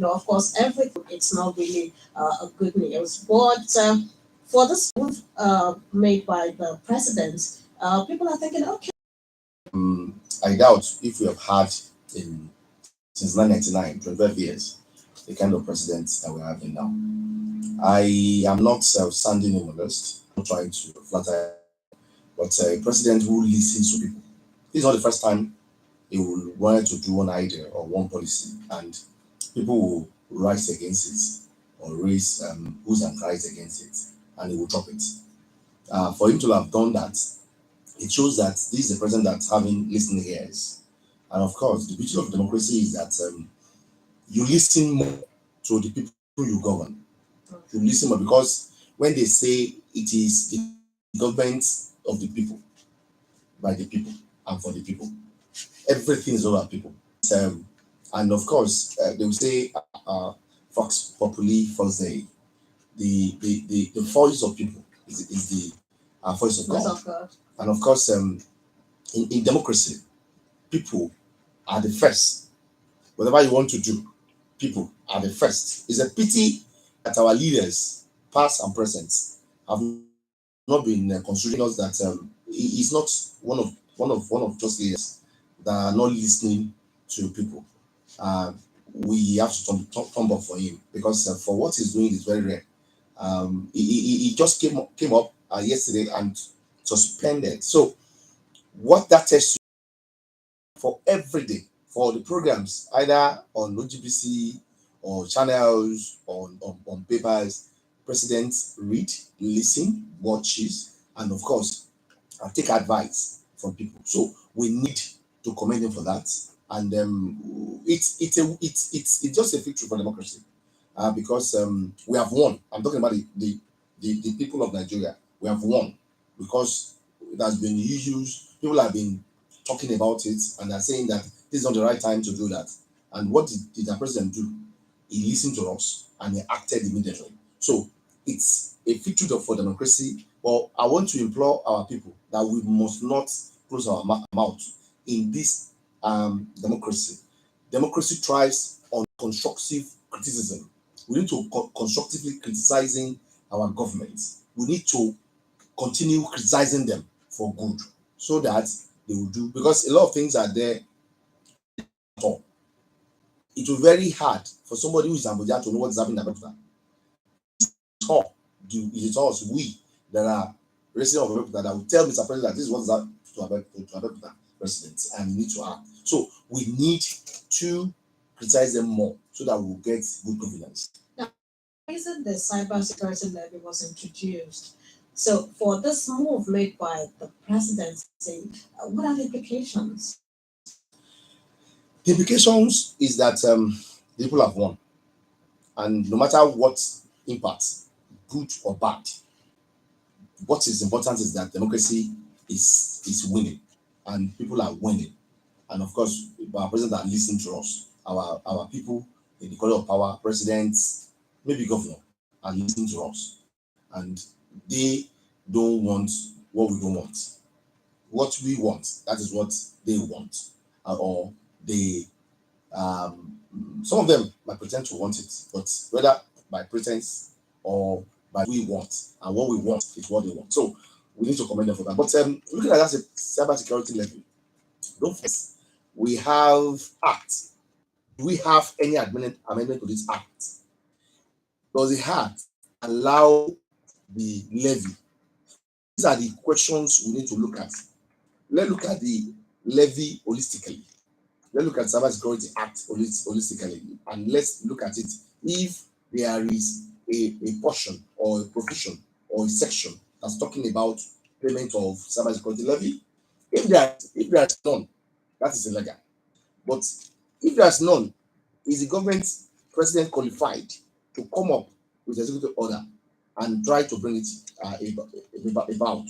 Of course, everything it's not really a good news. But for this move made by the president, people are thinking, okay. I doubt if we have had in since 1999, 25 years, the kind of president that we're having now. I am not sounding a modest, not trying to flatter, but a president who listens to people. This is not the first time he will want to do one idea or one policy, and people will rise against it or raise who's and cries against it, and he will drop it. For him to have done that, it shows that this is a president that's having listening ears. And of course, the beauty of democracy is that you listen more to the people you govern. You listen more because when they say it is the government of the people, by the people, and for the people, everything is over people. And of course, they will say, Fox Populi Thursday, the voice of people is the voice of God. And of course, in democracy, people are the first. Whatever you want to do, people are the first. It's a pity that our leaders, past and present, have not been considering us that it's not one of those leaders that are not listening to people. Uh, we have to thumb up for him because for what he's doing is very rare. He just came up yesterday and suspended. So what that tells you for every day for the programs either on OGBC or channels on papers, president read, listen, watches, and of course take advice from people. So we need to commend him for that. And it's just a victory for democracy because we have won. I'm talking about the people of Nigeria. We have won because it has been issues. People have been talking about it and they're saying that this is not the right time to do that. And what did the president do? He listened to us and he acted immediately. So it's a victory for democracy. But I want to implore our people that we must not close our mouth in this democracy. Democracy thrives on constructive criticism. We need to constructively criticizing our government. We need to continue criticizing them for good so that they will do, because a lot of things are there. It will be very hard for somebody who is Abuja to know what's happening in Abuja. It is us, we that are residents of Abuja that will tell Mr. President that this is what's happening to Abuja residents and we need to act. So we need to criticize them more so that we'll get good governance. Now, the reason the cybersecurity levy was introduced. So for this move made by the presidency, what are the implications? The implications is that people have won, and no matter what impact, good or bad, what is important is that democracy is winning, and people are winning, and of course, our president are listening to us, our people in the corner of power, presidents, maybe governor, are listening to us, and they don't want what we don't want. What we want, that is what they want, or they some of them might pretend to want it, but whether by pretense or by we want, and what we want is what they want. So we need to commend them for that. But looking at that cybersecurity level, don't forget we have act. Do we have any amendment to this act? Does the act allow the levy? These are the questions we need to look at. Let's look at the levy holistically. Let's look at the Cybersecurity Act holistically, and let's look at it. If there is a portion or a provision or a section that's talking about payment of cybersecurity levy, if there's none, that is illegal. But if there's none, is the government president qualified to come up with executive order and try to bring it about?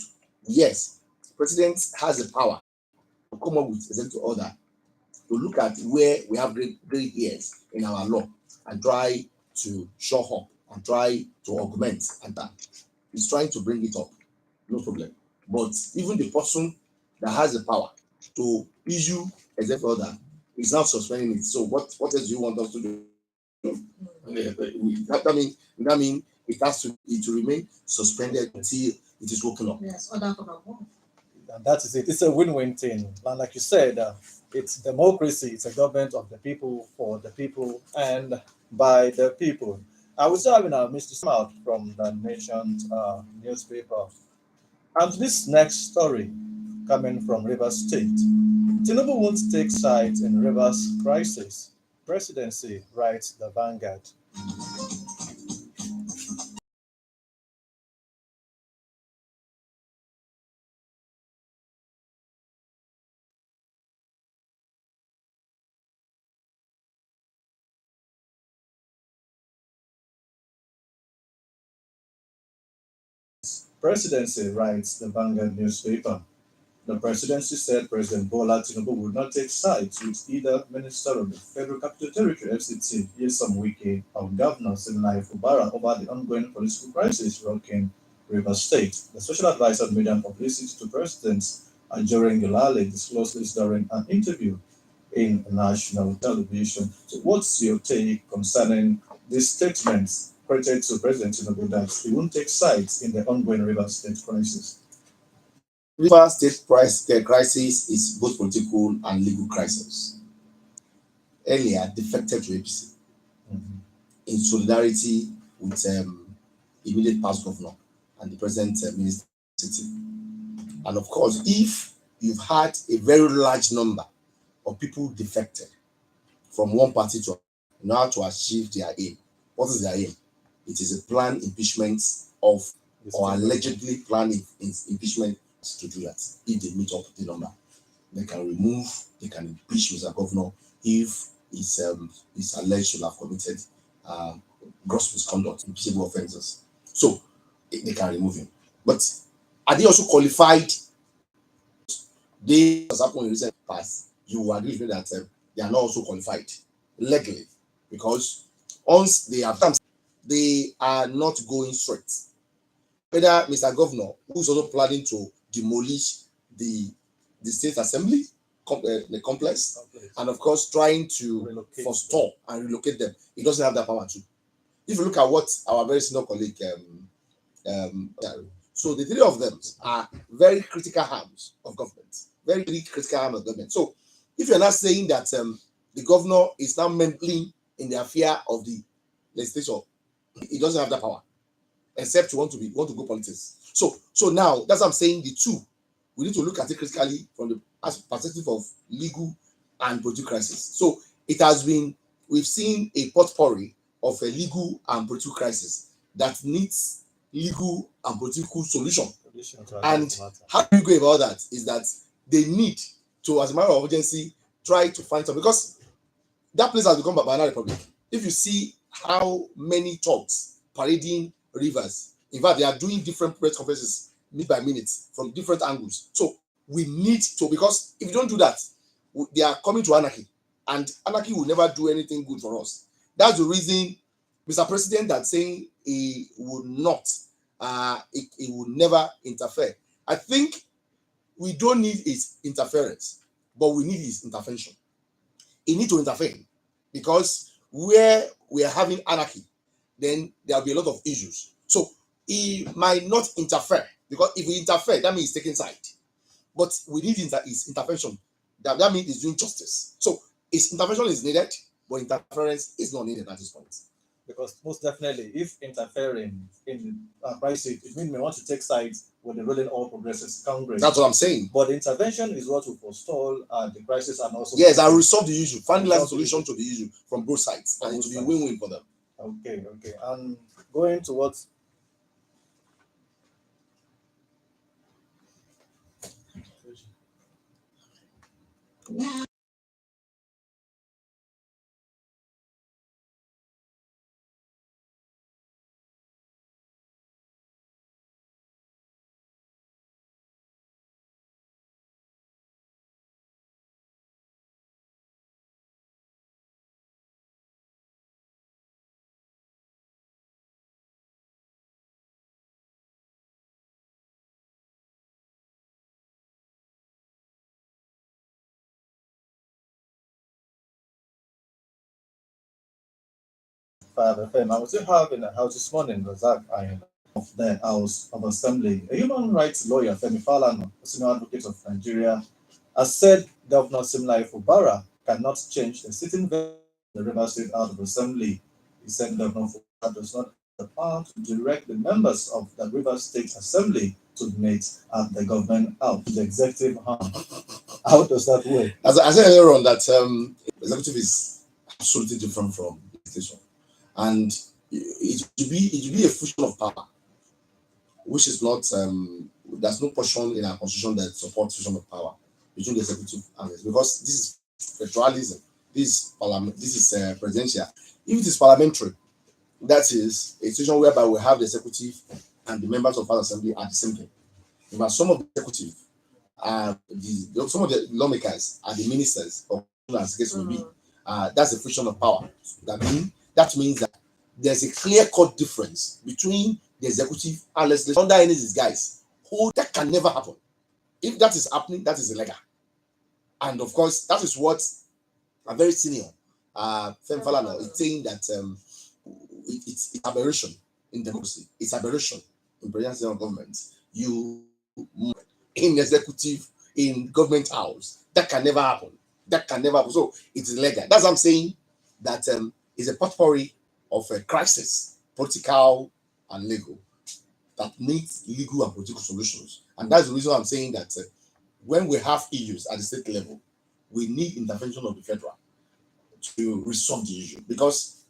Yes, president has the power to come up with executive order to look at where we have great ears in our law and try to show up and try to augment, and that he's trying to bring it up, no problem. But even the person that has the power to issue executive order is now suspending it. So what else do you want us to do? That mean it has to remain suspended until it is woken up. Yes, other could have won. And that is it. It's a win-win thing. And like you said, it's democracy. It's a government of the people, for the people, and by the people. I was having a Mr. out from the Nation's newspaper. And this next story coming from Rivers State. Tinubu won't take sides in Rivers crisis. Presidency, writes the Vanguard. Presidency, writes the Vanguard newspaper. The presidency said President Bola Tinubu would not take sides with either Minister of the Federal Capital Territory (FCT) Nyesom Wike or Governor Siminalayi Fubara over the ongoing political crisis rocking Rivers State. The special advisor on media and publicity to President Ajoren Gilale disclosed this during an interview in national television. So, what's your take concerning these statements credited to President Tinubu that he won't take sides in the ongoing Rivers State crisis? River State crisis is both political and legal crisis. Earlier defected to APC Mhm. in solidarity with immediate past governor and the present minister. And of course, if you've had a very large number of people defected from one party to in order to achieve their aim, what is their aim? It is a planned impeachment of or allegedly planned impeachment to do that. If they meet up the number, they can impeach Mr. Governor if is alleged to have committed um, gross misconduct, impeachable offences. So they can remove him. But are they also qualified? They, as happened in recent past, you will agree with me that they are not also qualified legally, because once they have come, they are not going straight. Whether Mr. Governor, who is also planning to demolish the the state assembly, the complex, and of course trying to forestall and relocate them, he doesn't have that power too. If you look at what our very senior colleague, so the three of them are very critical arms of government, very critical arms of government. So if you're not saying that the governor is now meddling in the affair of the legislature, he doesn't have that power, except you want to go politics. So now that's what I'm saying. The two, we need to look at it critically from the perspective of legal and political crisis. So it has been, we've seen a potpourri of a legal and political crisis that needs legal and political solution. And how do you go about that? Is that they need to, as a matter of urgency, try to find something, because that place has become a banana republic. If you see how many talks parading rivers, in fact, they are doing different press conferences minute by minute from different angles. So we need to, because if you don't do that, they are coming to anarchy, and anarchy will never do anything good for us. That's the reason Mr. President that saying he would not, he would never interfere. I think we don't need his interference, but we need his intervention. He need to intervene, because where we are having anarchy, then there will be a lot of issues. So he might not interfere, because if he interfere, that means he's taking side. But we need his intervention. That means he's doing justice. So his intervention is needed, but interference is not needed at this point. Because most definitely, if interfering in a crisis, it means we want to take sides with the ruling All Progressives Congress. That's what I'm saying. But intervention is what will forestall the crisis and also. Yes, I resolve the issue, find a solution to the issue from both sides, and it will be win-win for them. Okay. And going to what 105 FM. I was still having a house this morning, Rasaq Ayinla of the House of Assembly. A human rights lawyer, Femi Falana, a senior advocate of Nigeria, has said Governor Simlai Fubara cannot change the sitting of the Rivers State House of Assembly. He said Governor Fubara does not have the power to direct the members of the Rivers State Assembly to meet at the government house, the executive arm. How does that work? As I said earlier on, that executive is absolutely different from legislation, and it will be a fusion of power, which is not there's no portion in our constitution that supports fusion of power between the executive and the, because this is federalism, this is parliament, this is presidential. If it is parliamentary, that is a situation whereby we have the executive and the members of our assembly are the same thing. But some of the executive some of the lawmakers are the ministers, or as the case may be. That's the friction of power. That means that there's a clear-cut difference between the executive and legislature under any disguise. That can never happen. If that is happening, that is illegal. And of course, that is what a very senior Femi Falana is saying, that it's aberration in democracy. It's aberration in presidential government. You in executive, in government house, that can never happen. That can never happen. So it is legal. That's what I'm saying. That is a potpourri of a crisis, political and legal, that needs legal and political solutions. And that's the reason I'm saying that when we have issues at the state level, we need intervention of the federal to resolve the issue. Because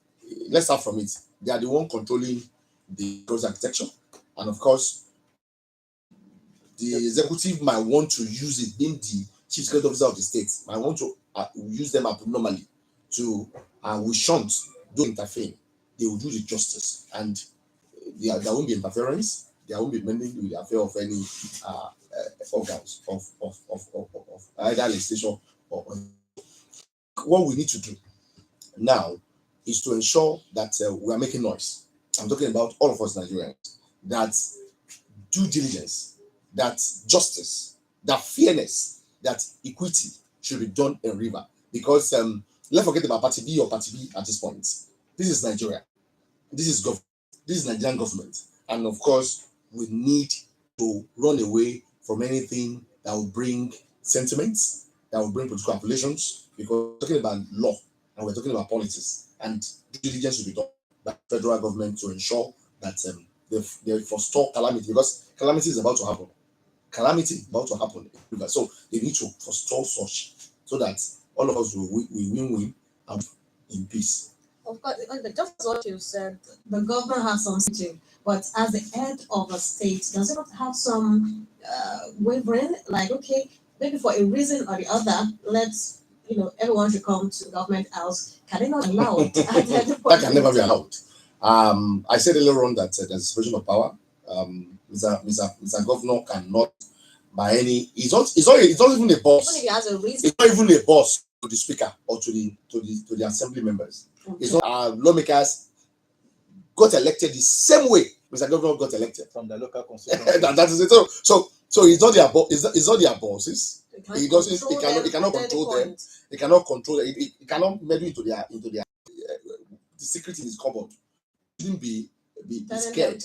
let's start from it. They are the one controlling the architecture, and of course, the executive might want to use it, being the chief security officer of the state, might want to use them abnormally to we shan't do interfere. They will do the justice, and there won't be interference. There won't be meddling with the affair of any organs of either legislation or what we need to do now is to ensure that we are making noise. I'm talking about all of us Nigerians, that due diligence, that justice, that fairness, that equity should be done in River. Because let's forget about Party B or Party B at this point. This is Nigeria. This is government. This is Nigerian government. And of course, we need to run away from anything that will bring sentiments, that will bring political appellations, because we're talking about law and we're talking about politics. And due diligence should be done by the federal government to ensure that they forestall calamity, because calamity is about to happen. Calamity is about to happen. So they need to forestall such, so that all of us will win and in peace. Of course, just what you said, the governor has some teaching, but as the head of a state, does it not have some wavering? Like, okay, maybe for a reason or the other, let's, everyone should come to the government house. Can it not be allowed? That can never be allowed. I said earlier on that there's a separation of power. Mr. Governor cannot, by any, it's not even a boss. Even if he has a reason. It's not even a boss to the speaker or to the assembly members. Okay. It's not lawmakers got elected the same way Mr. Governor got elected from the local constituency. That is it. So it's not their it's not their bosses. He cannot control them. He cannot control them. He cannot meddle into their the secret in his cupboard. He shouldn't be scared.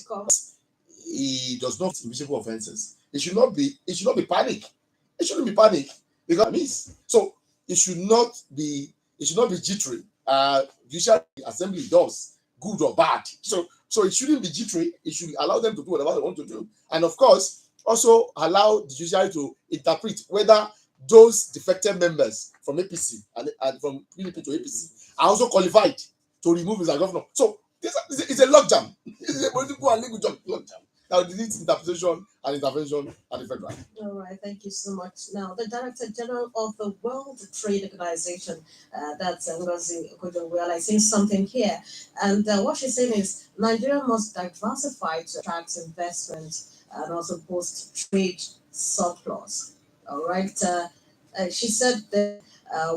He does not invisible offenses. It should not be panic. It shouldn't be panic because so it should not be jittery. Judicial assembly does good or bad. So it shouldn't be jittery. It should allow them to do whatever they want to do, and of course also allow the judiciary to interpret whether those defected members from APC and from PDP to APC are also qualified to remove Mr. Governor. So it's a logjam. It's a political and legal logjam. Now it needs interpretation and intervention at the federal. All right, thank you so much. Now, the Director General of the World Trade Organization, that's Ngozi Okonjo-Iweala, is saying something here. And what she's saying is Nigeria must diversify to attract investment and also boost trade surplus. All right. She said that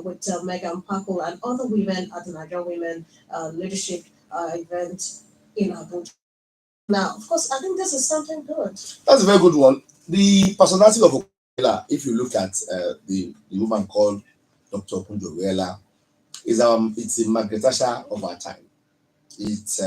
with Megan Pakul and other women at the Nigerian Women Leadership event in Abuja. Now, of course, I think this is something good. That's a very good one. The personality of Okonjo-Iweala, if you look at the woman called Dr. Okonjo-Iweala, it's a Margaret Thatcher of our time. It's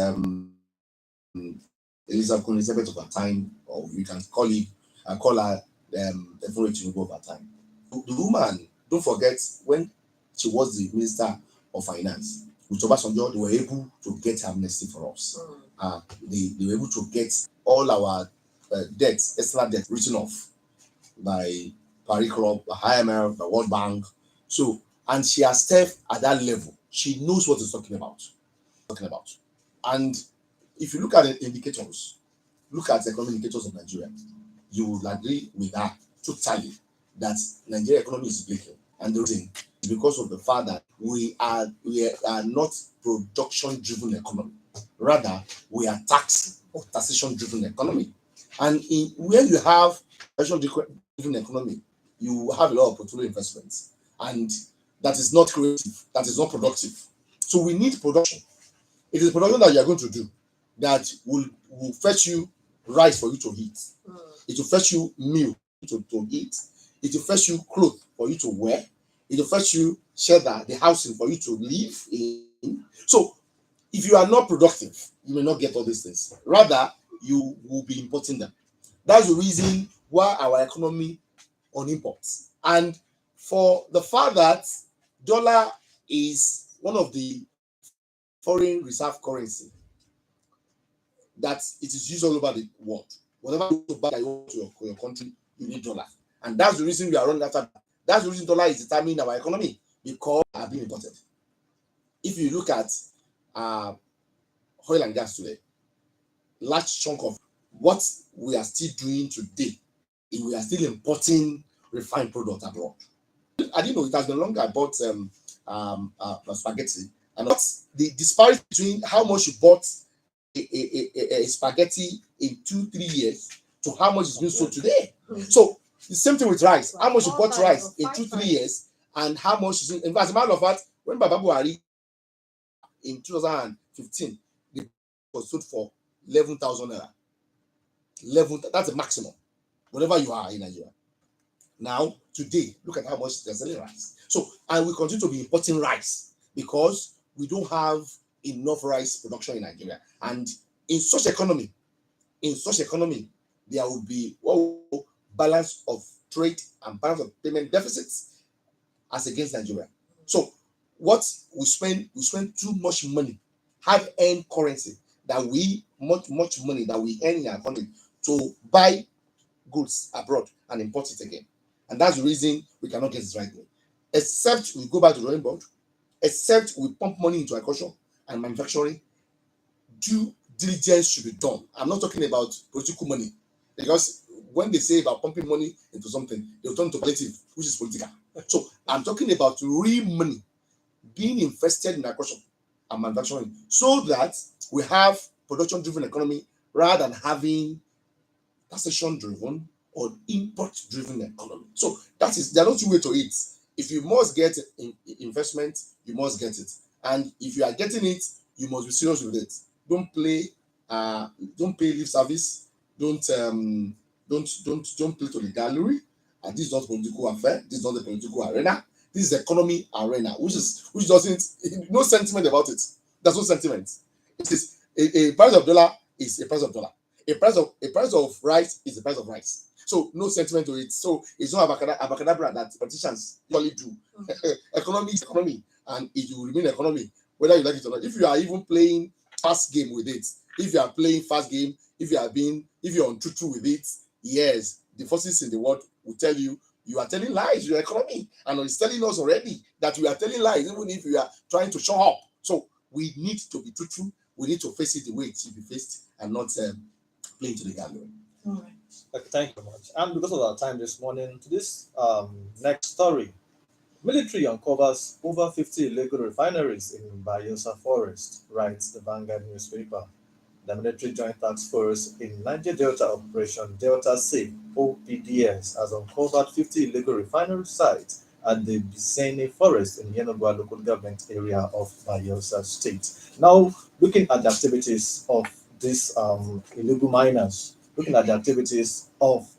Elizabeth over time, or you can call her Efun Tinubu over time. The woman, don't forget, when she was the Minister of Finance, with Obasanjo, they were able to get amnesty for us. They were able to get all our debts, external debt, written off by Paris Club, by IMF, by World Bank. So, and she has stepped at that level. She knows what she's talking about. And if you look at the indicators, look at the economic indicators of Nigeria, you will agree with her totally that Nigeria economy is breaking. And the reason is because of the fact that we are not production driven economy. Rather, we are tax or taxation driven economy. And where you have taxation driven economy, you have a lot of portfolio investments. And that is not creative, that is not productive. So we need production. It is production that you are going to do that will fetch you rice for you to eat. It will fetch you meal to eat. It will fetch you clothes for you to wear. It will fetch you shelter, the housing for you to live in. So if you are not productive, you may not get all these things. Rather, you will be importing them. That's the reason why our economy on imports. And for the fact that dollar is one of the foreign reserve currency that it is used all over the world. Whenever you buy your country, you need dollar. And that's the reason we are running after that. That's the reason dollar is determining our economy, because they are being imported. If you look at oil and gas today, large chunk of what we are still doing today, we are still importing refined product abroad. I didn't know it has been longer. I bought spaghetti, and what's the disparity between how much you bought a spaghetti in 2-3 years to how much is being sold today. So the same thing with rice. How much you bought rice in 2-3 years and how much is in fact, as a matter of fact, when Baba Buhari in 2015, the was sold for 11,000 naira. 11, that's the maximum, whenever you are in Nigeria. Now, today, look at how much they're selling rice. So, and we continue to be importing rice because we don't have enough rice production in Nigeria. And in such economy, there will be balance of trade and balance of payment deficits as against Nigeria. So what we spend too much money, have earned currency that we much money that we earn in our country to buy goods abroad and import it again. And that's the reason we cannot get it right way. Except we go back to the drawing board, except we pump money into agriculture and manufacturing, due diligence should be done. I'm not talking about political money, because when they say about pumping money into something, they'll turn to collective, which is political. So I'm talking about real money being invested in agriculture and manufacturing, so that we have production-driven economy rather than having taxation-driven or import-driven economy. So that is, there are no two ways to it. If you must get investment, you must get it, and if you are getting it, you must be serious with it. Don't pay lip service. Don't play to the gallery. And this is not political affair. This is not the political arena. This is economy arena, which doesn't no sentiment about it. There's no sentiment. It is a price of dollar is a price of dollar. A price of rice is the price of rice. So no sentiment to it. So it's not abacadabra that politicians usually do. Economy is economy, and it will remain economy whether you like it or not. If you are even playing fast game with it, if you are playing fast game, if you're untruthful with it, yes, the forces in the world will tell you are telling lies to your economy, and it's telling us already that we are telling lies, even if we are trying to show up. So we need to be truthful. We need to face it the way it should be faced, and not play to the gallery. All right. Okay, thank you very much. And because of our time this morning, to this next story, military uncovers over 50 illegal refineries in Bayelsa Forest, writes the Vanguard newspaper. The military joint task force in Niger Delta Operation Delta Safe (OPDS) has uncovered 50 illegal refinery sites at the Bisene Forest in Yenagoa local government area of Bayelsa State. Now, looking at the activities of these illegal miners, looking at the activities of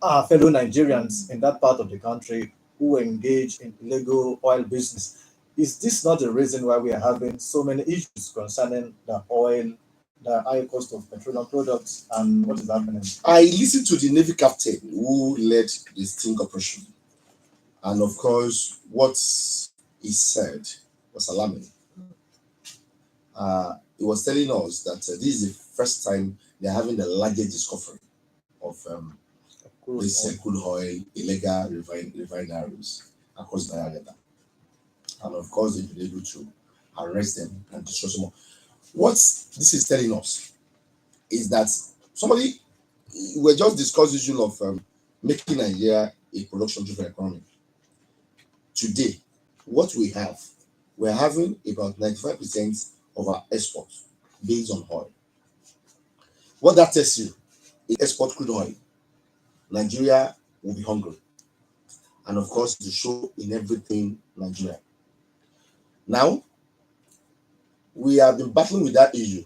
our fellow Nigerians in that part of the country who engage in illegal oil business, Is this not the reason why we are having so many issues concerning the oil, the high cost of petroleum products, and what is happening? I listened to the Navy captain who led the sting operation, and of course, what he said was alarming. He was telling us that this is the first time they're having the largest discovery of this crude oil illegal refineries across Nigeria. And of course, they've been able to arrest them and destroy some more. What this is telling us is that somebody, we're just discussing the issue of making Nigeria a production-driven economy. Today, what we're having about 95% of our exports based on oil. What that tells you is export crude oil, Nigeria will be hungry. And of course, to show in everything Nigeria. Now, we have been battling with that issue.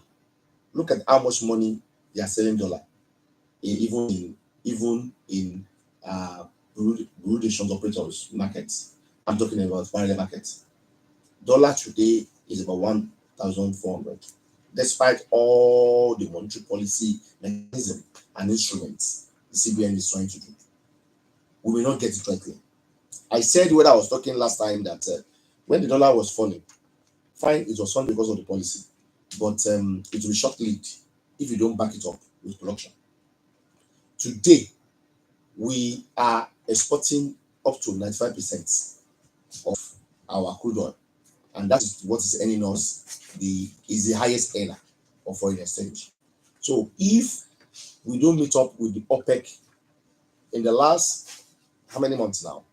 Look at how much money they are selling dollar, even in Bureau operators markets. I'm talking about parallel markets. Dollar today is about 1,400. Despite all the monetary policy mechanism and instruments the CBN is trying to do, we will not get it rightly. I said when I was talking last time that when the dollar was falling, fine, it was falling because of the policy, but it will be short-lived if you don't back it up with production. Today, we are exporting up to 95% of our crude oil, and that is what is earning us the highest earner of foreign exchange. So if we don't meet up with the OPEC in the last how many months now,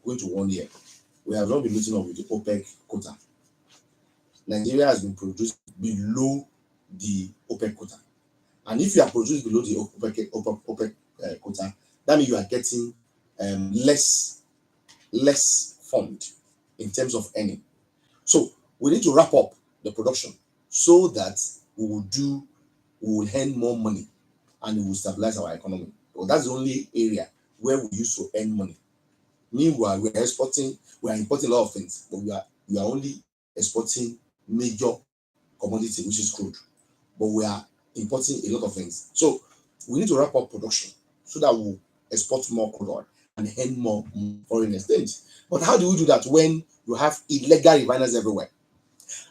going to 1 year, we have not been meeting up with the OPEC quota. Nigeria has been produced below the OPEC quota, and if you are produced below the OPEC quota, that means you are getting less fund in terms of earning. So we need to wrap up the production so that we will earn more money and it will stabilize our economy. Well, that's the only area where we used to earn money. Meanwhile, we are importing a lot of things, but we are only exporting major commodity, which is crude. But we are importing a lot of things. So we need to wrap up production so that we'll export more crude oil and earn more foreign exchange. But how do we do that when you have illegal refiners everywhere?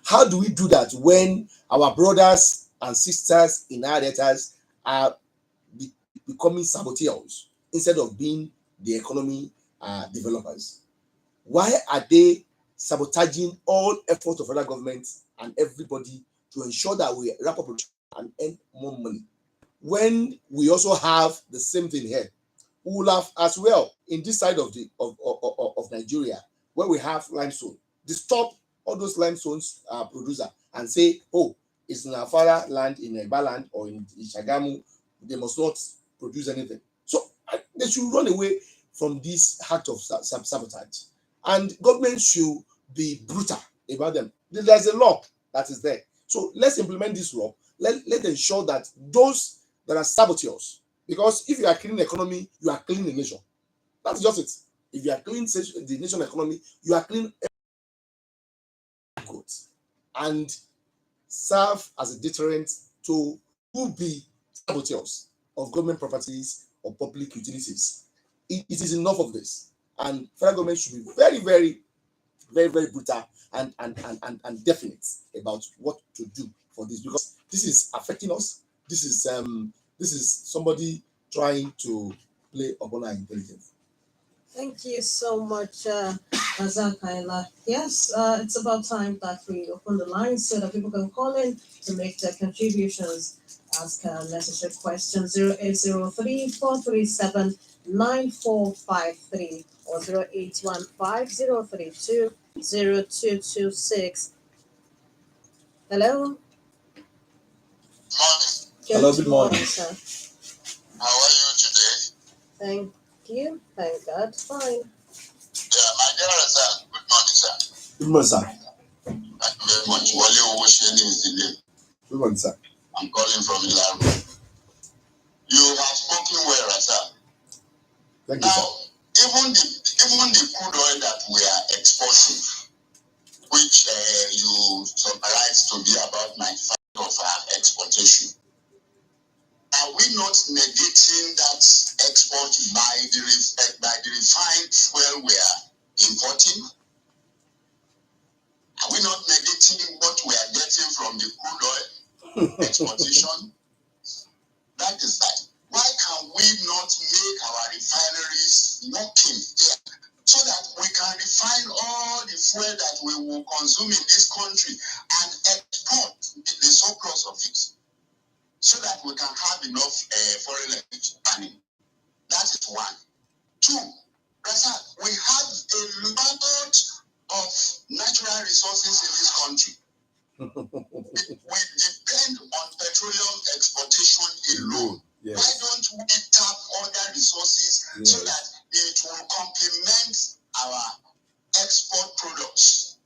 How do we do that when our brothers and sisters in our debtors are becoming saboteurs instead of being the economy developers? Why are they sabotaging all efforts of other governments and everybody to ensure that we wrap up production and earn more money? When we also have the same thing here, we will have as well in this side of Nigeria, where we have limestone. They stop all those limestones producer and say, oh, it's in Afara land, in Eba land, or in Shagamu, they must not produce anything. So they should run away from this act of sabotage. And government should be brutal about them. There's a law that is there. So let's implement this law. Let's ensure that those that are saboteurs, because if you are cleaning the economy, you are cleaning the nation. That's just it. If you are cleaning the nation economy, you are cleaning goods and serve as a deterrent to who be saboteurs of government properties or public utilities. It is enough of this, and federal government should be very, very, very, very brutal and definite about what to do for this, because this is affecting us. This is somebody trying to play upon our intelligence. Thank you so much, Rasaq, Ayinla. Yes, it's about time that we open the lines so that people can call in to make their contributions, ask necessary questions. 0803-437-9453 or 0815-032-0226. Hello? Morning. Hello, good morning. Sir. How are you today? Thank you. Thank God. Fine. Yeah, my dear Rasaq, good morning, sir. Good morning, sir. Thank you very much. Wale Owoseni is the name. Good morning, sir. I'm calling from Ilaro. You have spoken well, Rasaq. Thank you, Now, sir. even the crude oil that we are exporting, which you summarized to be about 95% of our exportation. Are we not negating that export by the refined fuel we are importing? Are we not negating what we are getting from the crude oil exportation? That is that. Why can we not make our refineries working here so that we can refine all the fuel that we will consume in this country and export the surplus of it so that we can have enough foreign exchange? That is one. Two, Rasaq, we have a lot of natural resources in this country. We depend on petroleum exportation alone. Yes. Why don't we tap other resources so that it will complement our export products?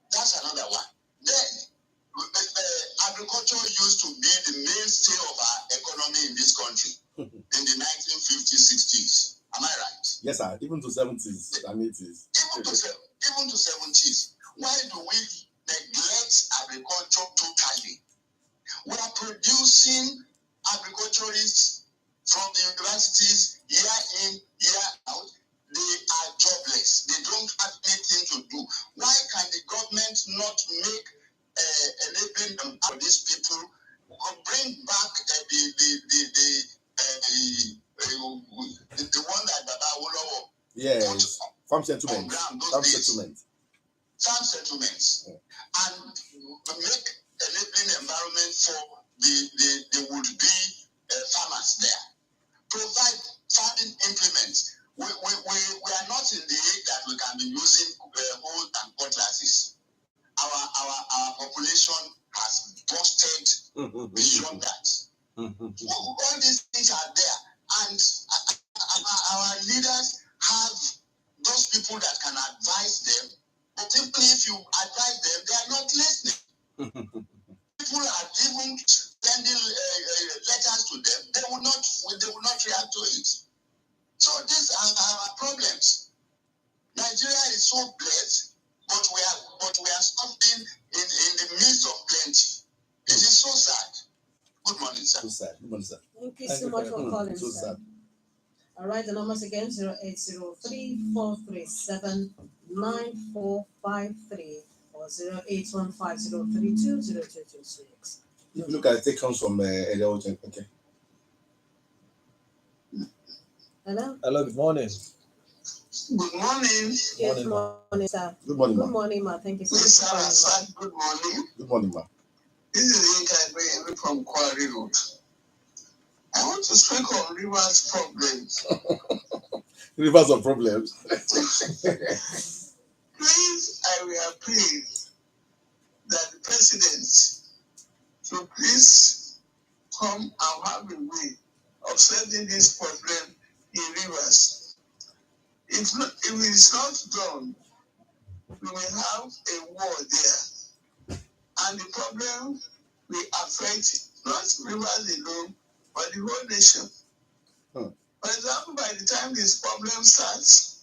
That's another one. Then, agriculture used to be the mainstay of our economy in this country in the 1950s, 60s. Am I right? Yes, sir. Even to 70s and 80s. Even to 70s. Why do we neglect agriculture totally? We are producing agriculturists from the universities year in, year out. They are jobless. They don't have anything to do. Why can the government not make enabling them for these people bring back the one that Baba Awolowo Yes. Farm settlement. Farm settlements. And make enabling environment for the would-be farmers there. Provide farming implements. We are not in the age that we can be using hoes and cutlasses. Our population has busted beyond that. All these things are there, and our leaders have those people that can advise them. But simply, if you advise them, they are not listening. People are even sending letters to them. They will not react to it. So these are our problems. Nigeria is so blessed, but we are suffering in the midst of plenty. It is so sad. Good morning, sir. So sad. Good morning, sir. Thank you so much for calling, So sir. sad. All right, the numbers again 0803-437-9453 or 0815-032-0226. If you look at it, it comes from Elia Ochen. Okay. Hello? Hello, good morning. Good morning. Good morning, sir. Good morning, Good ma. morning, ma. Thank you so much Mr. for calling, Rasaq, good morning. Good morning, ma. This is Ayinla from Quarry Road. I want to speak on Rivers' problems. Rivers of problems. Please, I will appeal that the president should please come and have a way of settling this problem in Rivers. If it is not done, we will have a war there. And the problem will affect not Rivers alone, but the whole nation. For example, by the time this problem starts,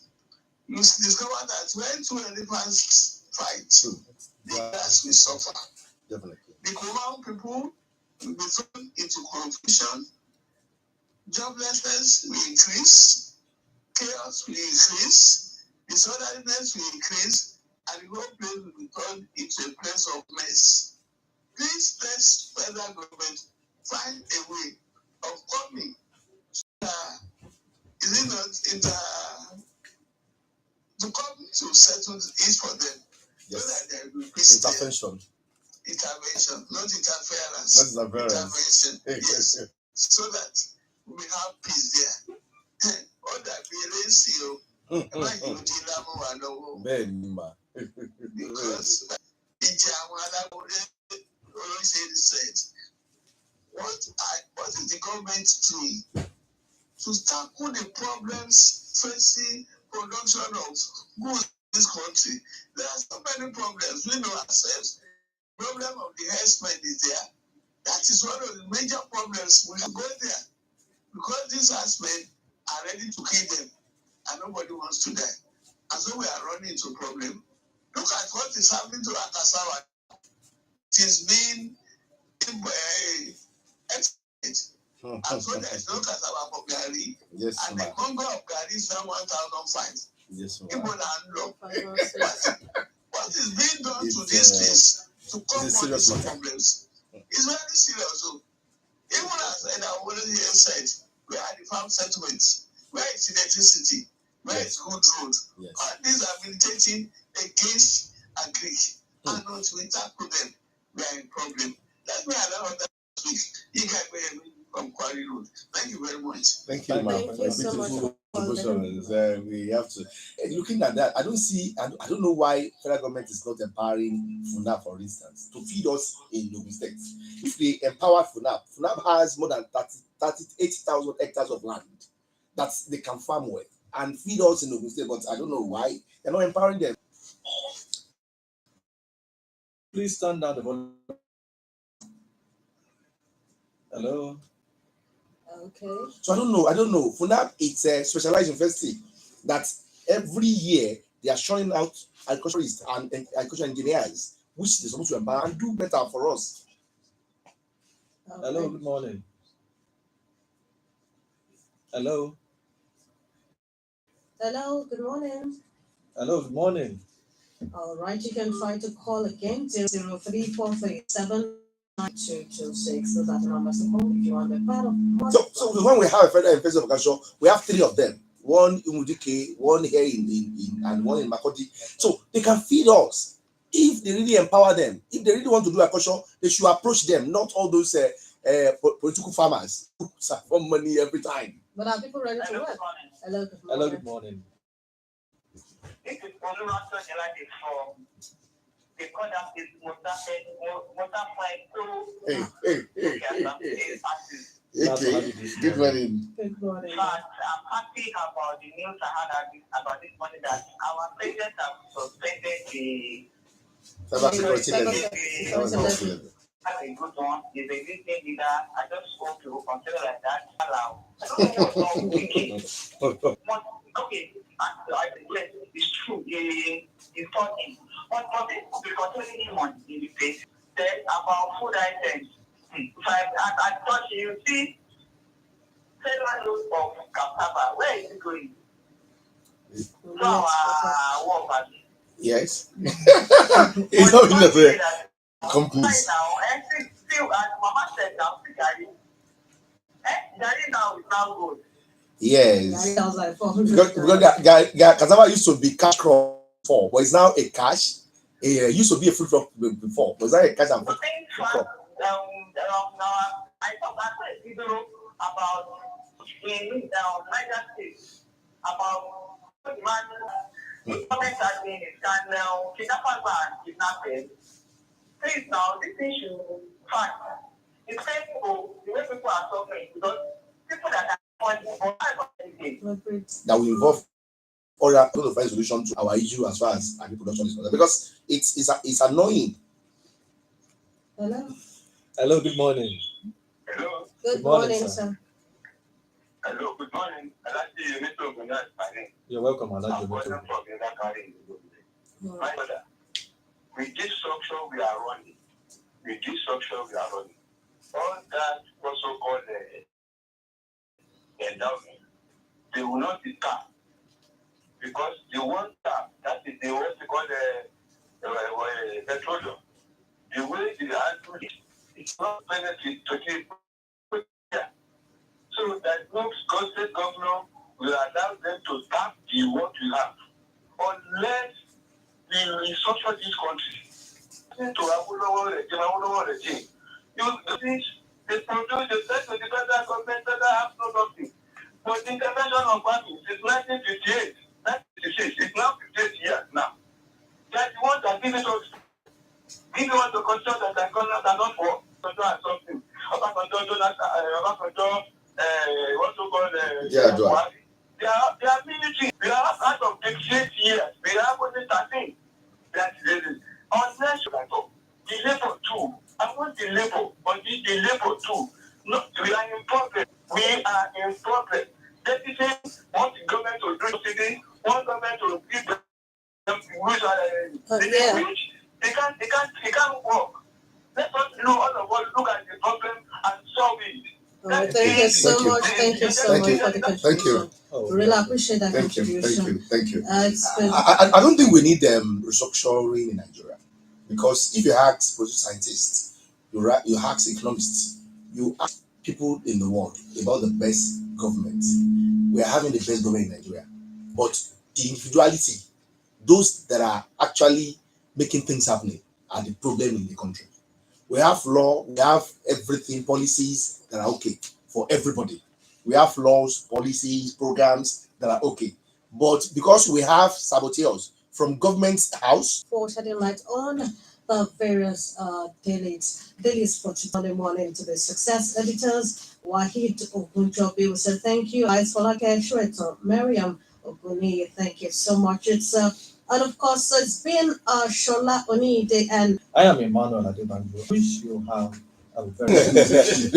you discover that when two elephants fight, the grass will suffer. Definitely. The common people will be thrown into confusion, joblessness will increase, chaos will increase, disorderliness will increase, and the whole place will be turned into a place of mess. Please let federal government find a way of coming. Is it not to come to settle it for them? Yes. So that there will be peace. Intervention, Not interference. Not interference. Yes. So that we have peace there. All that we raise you. Because said, what is the government doing to tackle the problems facing production of goods in this country? There are so many problems. We know ourselves. The problem of the herdsmen is there. That is one of the major problems. We can go there because these herdsmen are ready to kill them and nobody wants to die. And so we are running into a problem. Look at what is happening to Akasawa. It is being and so there is no cassava for Gary. Yes, and the Congo of Gary is now 1,005. Yes, What is being done to these things to cope with these problems is very serious. So, even as I already said, where are the farm settlements? Where is electricity? Where is good road? All these are militating against agri. And not to tackle them, we are in problem. Let me allow that speak. You guys from Quarry Road. Thank you very much. Thank you, ma'am. Thank you so much. We have to. Looking at that, I don't know why federal government is not empowering FUNAP, for instance, to feed us in Ogun State. If they empower FUNAP has more than 80,000 hectares of land that they can farm with and feed us in Ogun State, but I don't know why they're not empowering them. Please turn down the volume. Hello. Okay. So I don't know. FUNAP, it's a specialized university that every year they are showing out agriculturists and agricultural engineers, which they're supposed to empower and do better for us. Okay. Hello, good morning. Hello. Hello, good morning. Hello, good morning. All right, you can try to call again 034379226. Those are the numbers to call if you want to be part of. So when we have a federal investor of agriculture, we have three of them. One in Mudike, one here in and one in Makoti. So they can feed us if they really empower them. If they really want to do agriculture, they should approach them, not all those political farmers who for money every time. But are people ready to work? Hello, good morning. Hello, good morning. This is Oluwato Jelade from the corner is Good morning. Good morning. But I'm happy about the news I had about this morning that our president have suspended the Cybersecurity. That's a good one. He's a existing leader. I just hope to consider like that. Allow. Okay. Yes, it's true. He's talking. But because him on in the place, then about food items. I thought you see, several loads of cassava. Where is it going? To our war party. Yes. It's not in the companies. Right now, and still, as Mama said, now, Gary now is now good. Yes. That was like Because cassava used to be cash crop before, but it's now a cash. It used to be a fruit crop before, but it's now a cash and fruit crop. I thought I said video about in Niger State about man comment that in his channel kidnappers and kidnappers. Please now this thing should fight. It's painful the way people are suffering because people that are that will involve other to find solution to our issue as far as agri production is concerned, because it's annoying. Hello, good morning. Hello. Good morning, sir. Hello, good morning. You're welcome, My brother, with this structure we are running, all that also called endowment, they will not be tapped because the one tap, that is the what they call petroleum. The way they are doing it, it's not benefit to people. So that no state governor will allow them to tap the what we have unless we restructure this country to our regime. You think they produce the best of the federal government that have no nothing. But the intervention of farming since 1958, 1956, it's now 58 years now. That's the one that give it us. Give you want to control that I cannot work. Control something. About control, what to call they are military. They are out of 68 years. They are only 13. That's it. Unless you are the labor too. I want the labor, but the labor too. No, we are in progress. Deputy want the government to do something, want government to give them Yeah. They can't work. Let us all of us look at the problem and solve it. All right, thank you so much. Thank you so much for the contribution. Really appreciate that contribution. Thank you. It's been I don't think we need restructuring in Nigeria, because if you ask political scientists, you ask economists, you ask people in the world about the best government. We are having the best government in Nigeria, but the individuality, those that are actually making things happening, are the problem in the country. We have law, we have everything, policies that are okay for everybody. We have laws, policies, programs that are okay. But because we have saboteurs from government's house, for shedding light on the various dailies for Monday morning to the success editors. Wahid Ogunjobi will say thank you. Ice Folake Shweto, Miriam Oguni, thank you so much. And of course, it's been Shola Onide and I am Emmanuel Adebanjo. Wish you have a very good day.